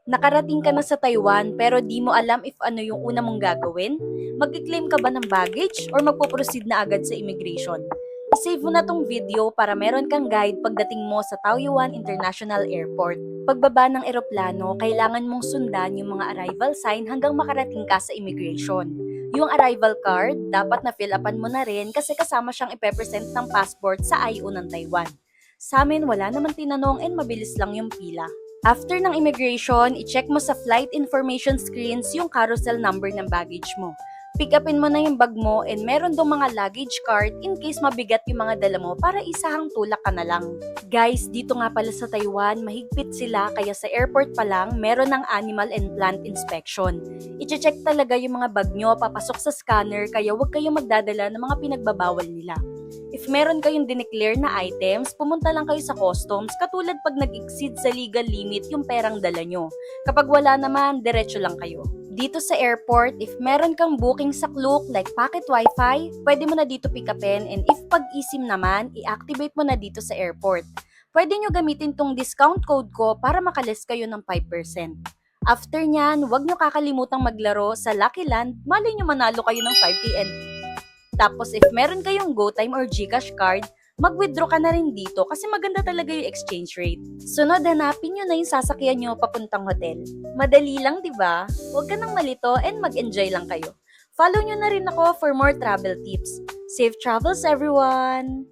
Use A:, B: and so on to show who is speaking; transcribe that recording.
A: Nakarating ka na sa Taiwan pero di mo alam if ano yung una mong gagawin? Mag-claim ka ba ng baggage or magpo-proceed na agad sa immigration? I-save mo na tong video para meron kang guide pagdating mo sa Taoyuan International Airport. Pagbaba ng eroplano, kailangan mong sundan yung mga arrival sign hanggang makarating ka sa immigration. Yung arrival card, dapat na fill upan mo na rin kasi kasama siyang ipepresent ng passport sa IO ng Taiwan. Sa amin, wala naman tinanong and mabilis lang yung pila. After ng immigration, i-check mo sa flight information screens yung carousel number ng baggage mo. Pick upin mo na yung bag mo and meron dong mga luggage cart in case mabigat yung mga dala mo para isahang tulak ka na lang. Guys, dito nga pala sa Taiwan, mahigpit sila kaya sa airport pa lang meron ng animal and plant inspection. I-check talaga yung mga bag nyo papasok sa scanner kaya huwag kayong magdadala ng mga pinagbabawal nila. If meron kayong dineclare na items, pumunta lang kayo sa customs katulad pag nag-exceed sa legal limit yung perang dala nyo. Kapag wala naman, diretso lang kayo. Dito sa airport, if meron kang booking sa Klook like Pocket Wi-Fi, pwede mo na dito pick upin and if pag-eSIM naman, i-activate mo na dito sa airport. Pwede nyo gamitin tong discount code ko para makaless kayo ng 5%. After nyan, huwag nyo kakalimutang maglaro sa Lucky Land, malay nyo manalo kayo ng 5K and tapos if meron kayong GoTime or GCash card, mag-withdraw ka na rin dito kasi maganda talaga yung exchange rate. Sunod, hanapin nyo na yung sasakyan nyo papuntang hotel. Madali lang, di ba? Huwag ka nang malito and mag-enjoy lang kayo. Follow nyo na rin ako for more travel tips. Safe travels, everyone!